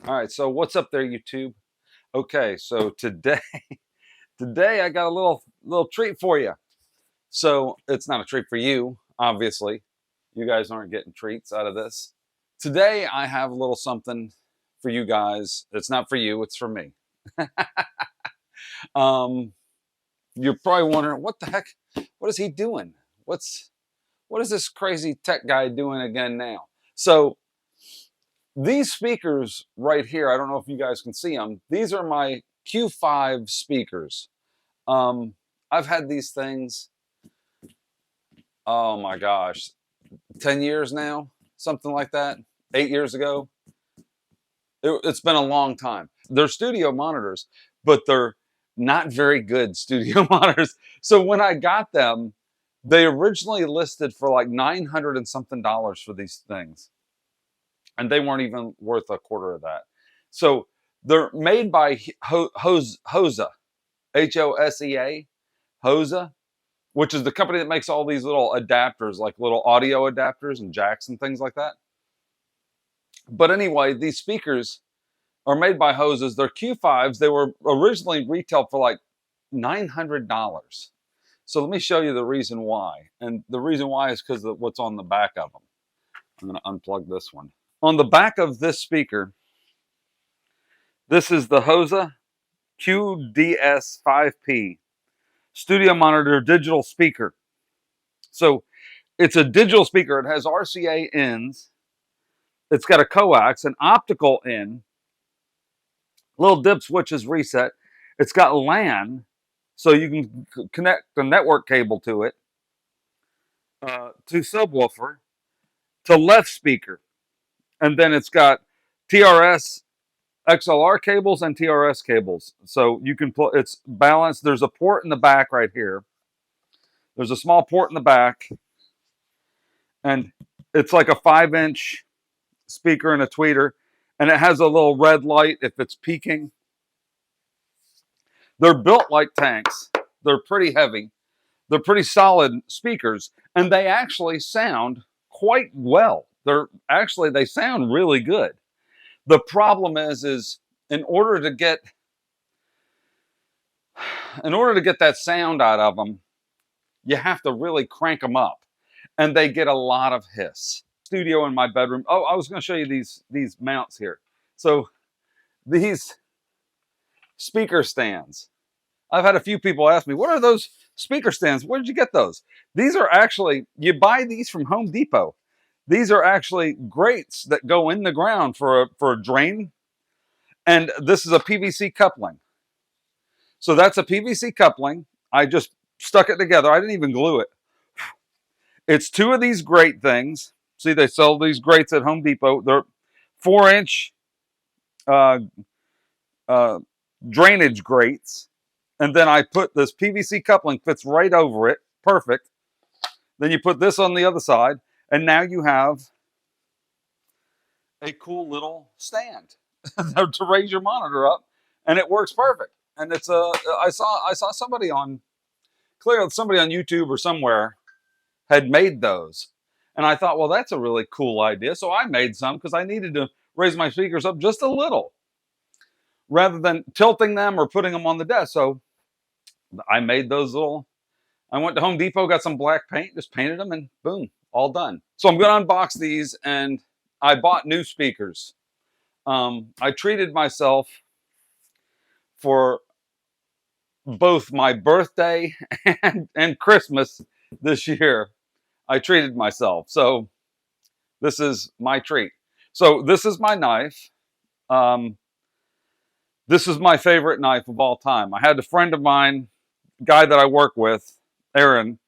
All right, so what's up there, YouTube? Okay, so today, today I got a little treat for you. So it's not a treat for you, obviously. You guys aren't getting treats out of this. Today I have a little something for you guys. It's not for you, it's for me. Um, you're probably wondering, what the heck? What is he doing? What is this crazy tech guy doing again now? So these speakers right here, I don't know if you guys can see them. These are my Q5 speakers. I've had these things, oh my gosh, 10 years now, something like that, 8 years ago. It's been a long time. They're studio monitors, but they're not very good studio monitors. So when I got them, they originally listed for like 900 and something dollars for these things. And they weren't even worth a quarter of that. So they're made by Hosa, H-O-S-E-A, Hosa, which is the company that makes all these little adapters, like little audio adapters and jacks and things like that. But anyway, these speakers are made by Hoses. They're Q5s. They were originally retailed for like $900. So let me show you the reason why. And the reason why is because of what's on the back of them. I'm going to unplug this one. On the back of this speaker, this is the Hosa QDS5P studio monitor digital speaker. So it's a digital speaker. It has RCA ins. It's got a coax, an optical in, little dip switches reset. It's got LAN, so you can connect the network cable to it, to subwoofer, to left speaker. And then it's got TRS XLR cables and TRS cables. So you can put, it's balanced. There's a port in the back right here. There's a small port in the back. And it's like a 5-inch speaker and a tweeter. And it has a little red light if it's peaking. They're built like tanks. They're pretty heavy. They're pretty solid speakers. And they actually sound quite well. They sound really good. The problem is in order to get that sound out of them, you have to really crank them up, and they get a lot of hiss. Studio in my bedroom. Oh, I was going to show you these mounts here. So these speaker stands. I've had a few people ask me, what are those speaker stands? Where did you get those? These are actually, you buy these from Home Depot. These are actually grates that go in the ground for a drain. And this is a PVC coupling. So that's a PVC coupling. I just stuck it together. I didn't even glue it. It's two of these grate things. See, they sell these grates at Home Depot. They're 4-inch drainage grates. And then I put this PVC coupling, fits right over it. Perfect. Then you put this on the other side. And now you have a cool little stand to raise your monitor up. And it works perfect. And it's I saw somebody on YouTube or somewhere had made those. And I thought, well, that's a really cool idea. So I made some because I needed to raise my speakers up just a little rather than tilting them or putting them on the desk. So I made those little, I went to Home Depot, got some black paint, just painted them, and boom, all done. So I'm going to unbox these, and I bought new speakers. I treated myself for both my birthday and Christmas this year. I treated myself. So this is my treat. So this is my knife. This is my favorite knife of all time. I had a friend of mine, guy that I work with, Aaron,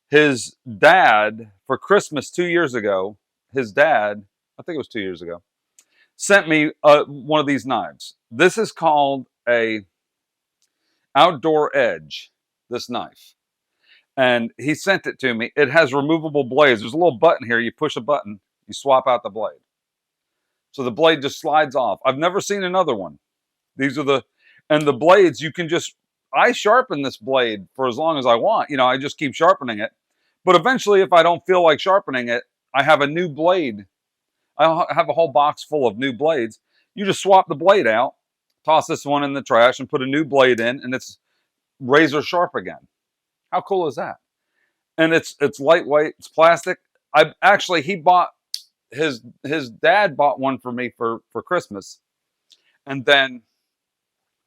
his dad, for Christmas 2 years ago, his dad, I think it was 2 years ago, sent me one of these knives. This is called a Outdoor Edge, this knife. And he sent it to me. It has removable blades. There's a little button here. You push a button, you swap out the blade. So the blade just slides off. I've never seen another one. These are and the blades, you can just, I sharpen this blade for as long as I want. You know, I just keep sharpening it. But eventually, if I don't feel like sharpening it, I have a new blade. I have a whole box full of new blades. You just swap the blade out, toss this one in the trash, and put a new blade in, and it's razor sharp again. How cool is that? And it's lightweight. It's plastic. I actually he bought his dad bought one for me for Christmas, and then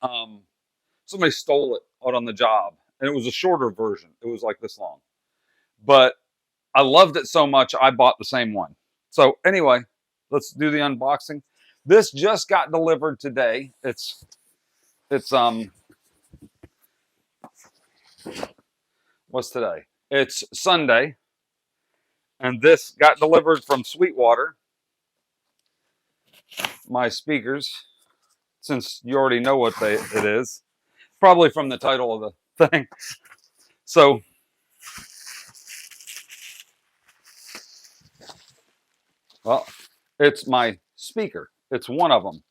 somebody stole it out on the job, and it was a shorter version. It was like this long, but I loved it so much I bought the same one. So anyway, let's do the unboxing. This just got delivered today. It's what's today? It's Sunday, and this got delivered from Sweetwater. My speakers, since you already know what it is, probably from the title of the thing. So well, it's my speaker. It's one of them.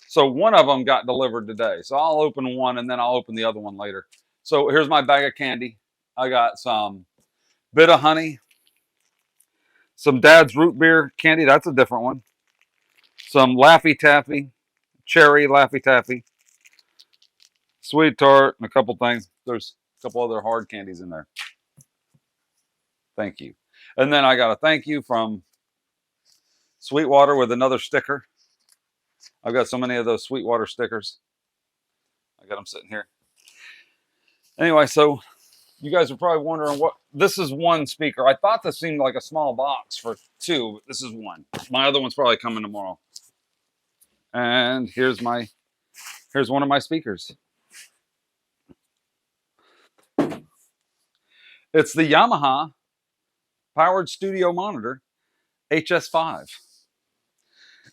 So one of them got delivered today. So I'll open one and then I'll open the other one later. So here's my bag of candy. I got some bit of honey, some Dad's root beer candy. That's a different one. Some Laffy Taffy, cherry Laffy Taffy, sweet tart, and a couple things. There's a couple other hard candies in there. Thank you. And then I got a thank you from Sweetwater with another sticker. I've got so many of those Sweetwater stickers. I got them sitting here. Anyway, so you guys are probably wondering what this is. One speaker. I thought this seemed like a small box for two, but this is one. My other one's probably coming tomorrow. And here's one of my speakers. It's the Yamaha powered studio monitor HS5.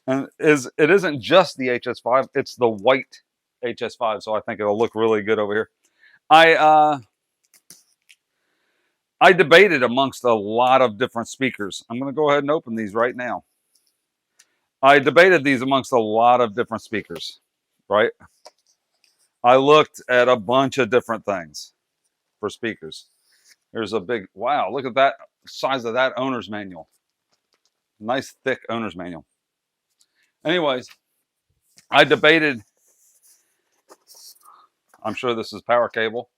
And it isn't just the HS5, it's the white HS5, so I think it'll look really good over here. I debated amongst a lot of different speakers. I'm going to go ahead and open these right now. I debated these amongst a lot of different speakers, right? I looked at a bunch of different things for speakers. There's a big, wow, look at that size of that owner's manual. Nice thick owner's manual. Anyways, I debated, I'm sure this is power cable.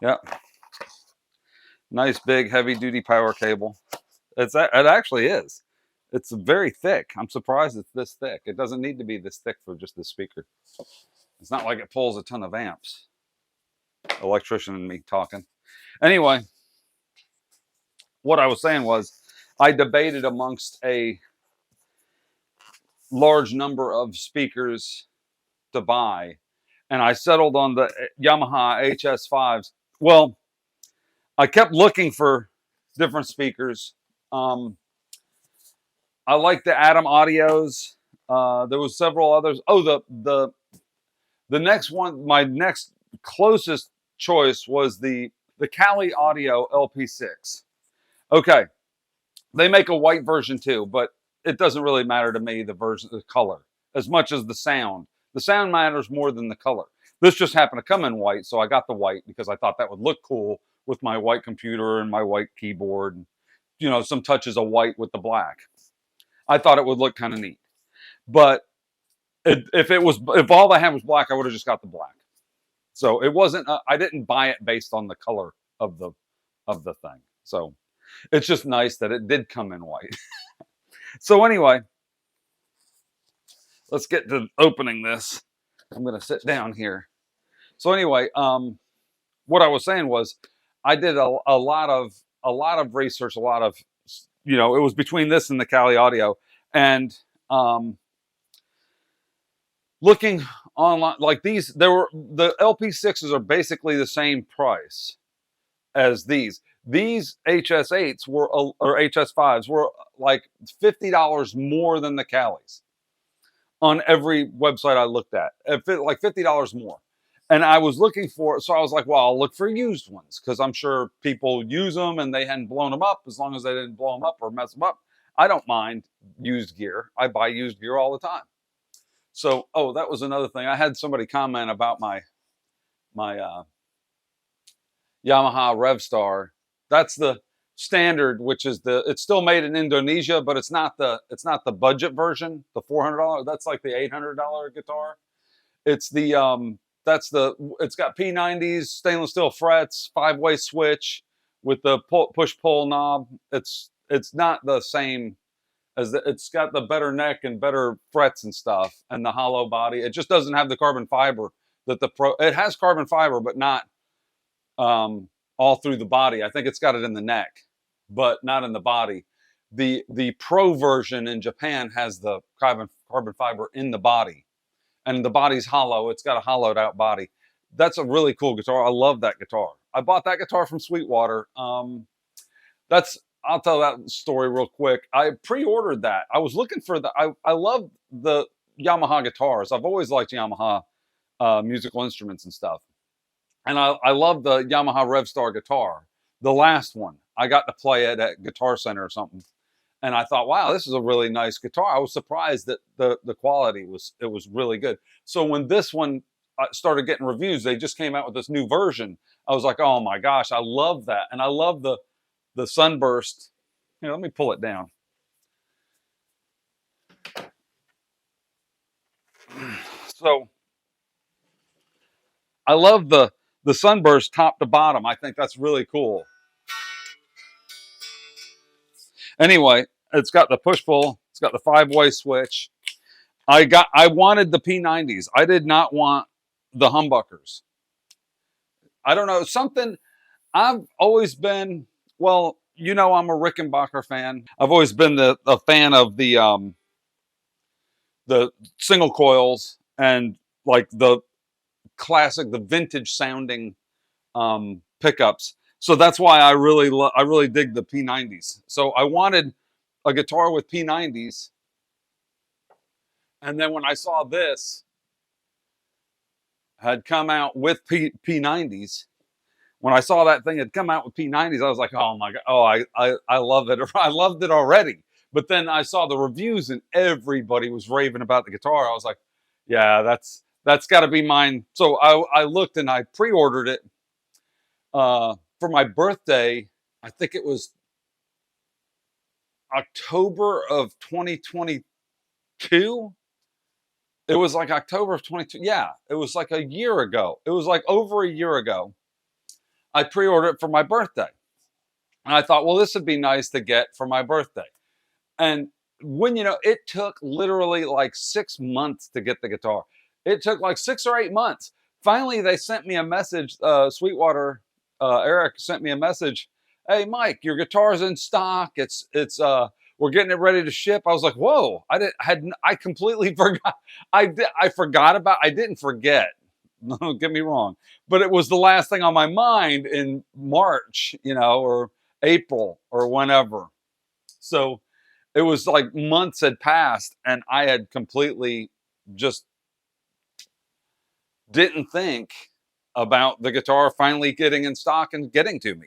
Yep. Nice big heavy duty power cable. It actually is. It's very thick. I'm surprised it's this thick. It doesn't need to be this thick for just this speaker. It's not like it pulls a ton of amps. Electrician and me talking. Anyway, what I was saying was I debated amongst a large number of speakers to buy, and I settled on the Yamaha HS5s. Well, I kept looking for different speakers. I like the Atom Audios. There was several others. Oh, the next one, my next closest choice was the Kali Audio LP6. Okay, they make a white version too, but it doesn't really matter to me the color as much as the sound. The sound matters more than the color. This just happened to come in white, so I got the white because I thought that would look cool with my white computer and my white keyboard, and, you know, some touches of white with the black. I thought it would look kind of neat. But if all I had was black, I would have just got the black. So it wasn't. I didn't buy it based on the color of the thing. So it's just nice that it did come in white. So anyway, let's get to opening this. I'm going to sit down here. So anyway, what I was saying was, I did a lot of research, a lot of, you know, it was between this and the Kali Audio, and looking online, like these, the LP6s are basically the same price as these. These HS8s or HS5s were like $50 more than the Kalis on every website I looked at. Like $50 more. And I was looking for, so I was like, well, I'll look for used ones because I'm sure people use them and they hadn't blown them up. As long as they didn't blow them up or mess them up, I don't mind used gear. I buy used gear all the time. So, oh, that was another thing. I had somebody comment about my Yamaha RevStar. That's the standard, which is it's still made in Indonesia, but it's not the budget version, the $400. That's like the $800 guitar. It's the it's got P90s, stainless steel frets, 5-way switch with the push pull knob. It's not the same as it's got the better neck and better frets and stuff, and the hollow body. It just doesn't have the carbon fiber that it has carbon fiber, but not all through the body. I think it's got it in the neck, but not in the body. The Pro version in Japan has the carbon fiber in the body, and the body's hollow. It's got a hollowed out body. That's a really cool guitar. I love that guitar. I bought that guitar from Sweetwater. I'll tell that story real quick. I pre-ordered that. I was looking for I love the Yamaha guitars. I've always liked Yamaha musical instruments and stuff. And I love the Yamaha Revstar guitar. The last one, I got to play it at Guitar Center or something. And I thought, wow, this is a really nice guitar. I was surprised that the quality was really good. So when this one started getting reviews, they just came out with this new version. I was like, oh my gosh, I love that. And I love the sunburst. Here, let me pull it down. So I love the sunburst top to bottom. I think that's really cool. Anyway, it's got the push pull. It's got the 5-way switch. I wanted the P90s. I did not want the humbuckers. I don't know, something. I've always been, well, you know, I'm a Rickenbacker fan. I've always been a fan of the single coils and like the classic, the vintage sounding pickups. So that's why I really dig the P90s. So I wanted a guitar with P90s. And then when I saw this had come out with P90s, when I saw that thing had come out with P90s, I was like, oh my God, oh, I love it. I loved it already. But then I saw the reviews and everybody was raving about the guitar. I was like, yeah, that's got to be mine. So I looked and I pre-ordered it for my birthday. I think it was October of 2022. It was like October of 22. Yeah, it was like a year ago. It was like over a year ago. I pre-ordered it for my birthday. And I thought, well, this would be nice to get for my birthday. And when, it took literally like 6 months to get the guitar. It took like 6 or 8 months. Finally, they sent me a message. Sweetwater, Eric sent me a message. Hey, Mike, your guitar's in stock. We're getting it ready to ship. I was like, whoa, I completely forgot. I didn't forget. Don't get me wrong. But it was the last thing on my mind in March, or April or whenever. So it was like months had passed and I had completely just didn't think about the guitar finally getting in stock and getting to me.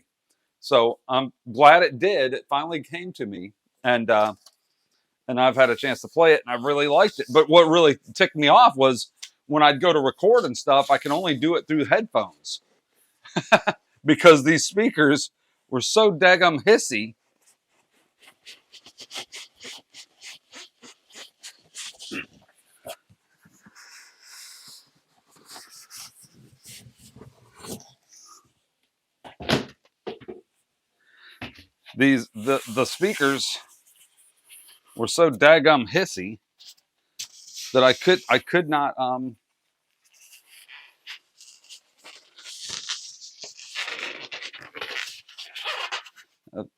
So I'm glad it did. It finally came to me, and I've had a chance to play it, and I really liked it. But what really ticked me off was when I'd go to record and stuff, I can only do it through headphones because these speakers were so daggum hissy. The speakers were so daggum hissy that I could not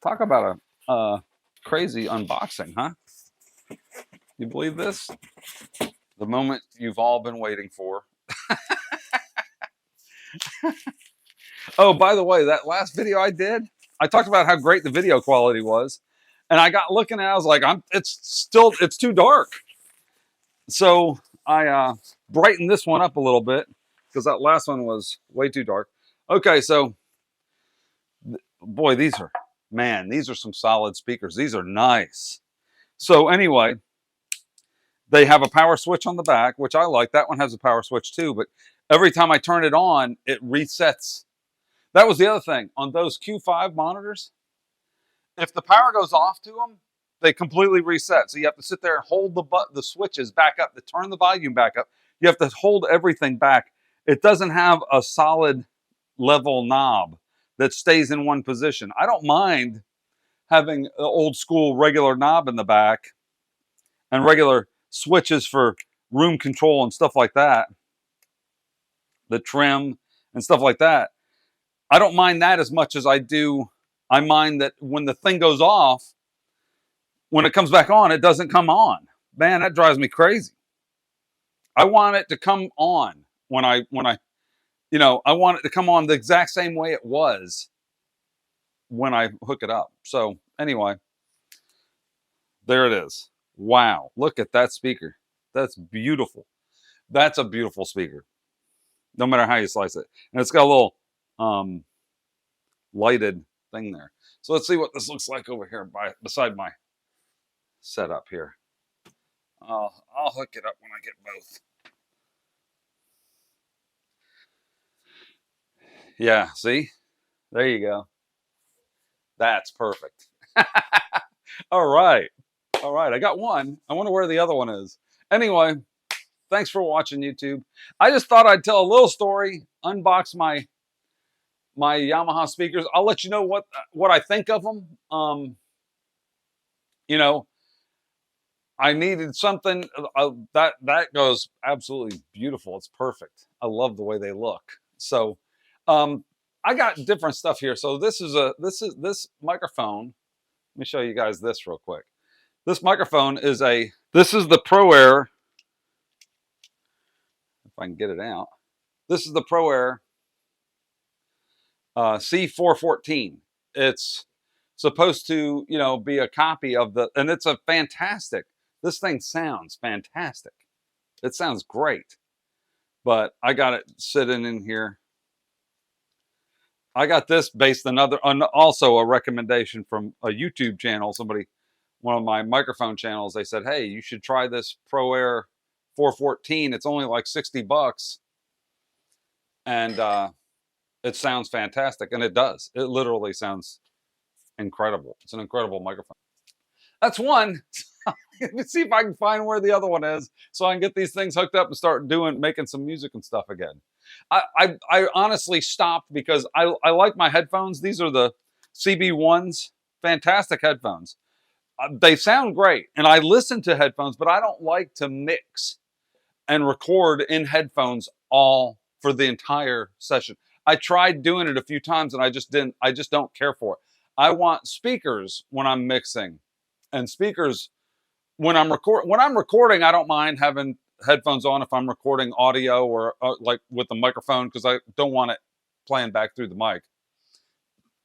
talk about a crazy unboxing, huh? You believe this? The moment you've all been waiting for. Oh, by the way, that last video I did, I talked about how great the video quality was, and I got looking at it, I was like, it's too dark. So I brightened this one up a little bit because that last one was way too dark. Okay, so boy, these are some solid speakers. These are nice. So anyway, they have a power switch on the back, which I like. That one has a power switch too, but every time I turn it on, it resets. That was the other thing on those Q5 monitors. if the power goes off to them, they completely reset. So you have to sit there and hold the switches back up to turn the volume back up. You have to hold everything back. It doesn't have a solid level knob that stays in one position. I don't mind having an old school regular knob in the back and regular switches for room control and stuff like that, the trim and stuff like that. I don't mind that as much as I mind that when the thing goes off, when it comes back on, it doesn't come on. Man, that drives me crazy. I want it to come on when I I want it to come on the exact same way it was when I hook it up. So anyway, there it is. Wow, look at that speaker. That's beautiful. That's a beautiful speaker, no matter how you slice it. And it's got a little lighted thing there. So let's see what this looks like over here beside my setup here. I'll hook it up when I get both. Yeah, see? There you go. That's perfect. All right. All right, I got one. I wonder where the other one is. Anyway, thanks for watching, YouTube. I just thought I'd tell a little story, unbox my Yamaha speakers. I'll let you know what I think of them. I needed something that goes absolutely beautiful. It's perfect. I love the way they look. So, I got different stuff here. So this microphone. Let me show you guys this real quick. This microphone is this is the Pro Air. If I can get it out. This is the Pro Air C414. It's supposed to, be a copy of and it's a fantastic. This thing sounds fantastic. It sounds great. But I got it sitting in here. I got this based on also a recommendation from a YouTube channel. One of my microphone channels, they said, hey, you should try this Pro Air 414. It's only like 60 bucks. And it sounds fantastic. And it does. It literally sounds incredible. It's an incredible microphone. That's one. Let me see if I can find where the other one is so I can get these things hooked up and start making some music and stuff again. I honestly stopped because I like my headphones. These are the CB1s. Fantastic headphones. They sound great. And I listen to headphones, but I don't like to mix and record in headphones all for the entire session. I tried doing it a few times and I just don't care for it. I want speakers when I'm mixing and speakers when I'm recording. I don't mind having headphones on if I'm recording audio or like with the microphone, because I don't want it playing back through the mic.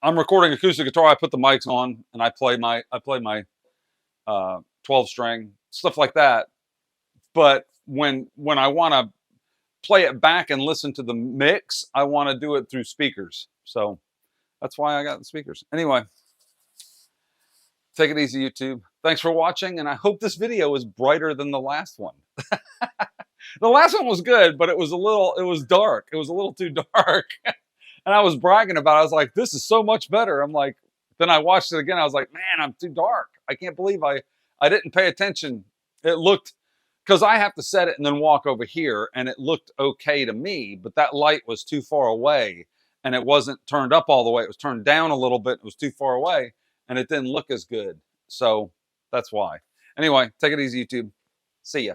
I'm recording acoustic guitar. I put the mics on and I play my 12 string, stuff like that. But when I want to play it back and listen to the mix, I want to do it through speakers. So that's why I got the speakers. Anyway, take it easy, YouTube. Thanks for watching, and I hope this video is brighter than the last one. The last one was good, but it was dark. It was a little too dark. And I was bragging about it. I was like, this is so much better. I'm like, then I watched it again. I was like, man, I'm too dark. I can't believe I didn't pay attention. It looked, because I have to set it and then walk over here, and it looked okay to me, but that light was too far away, and it wasn't turned up all the way. It was turned down a little bit. It was too far away, and it didn't look as good. So that's why. Anyway, take it easy, YouTube. See ya.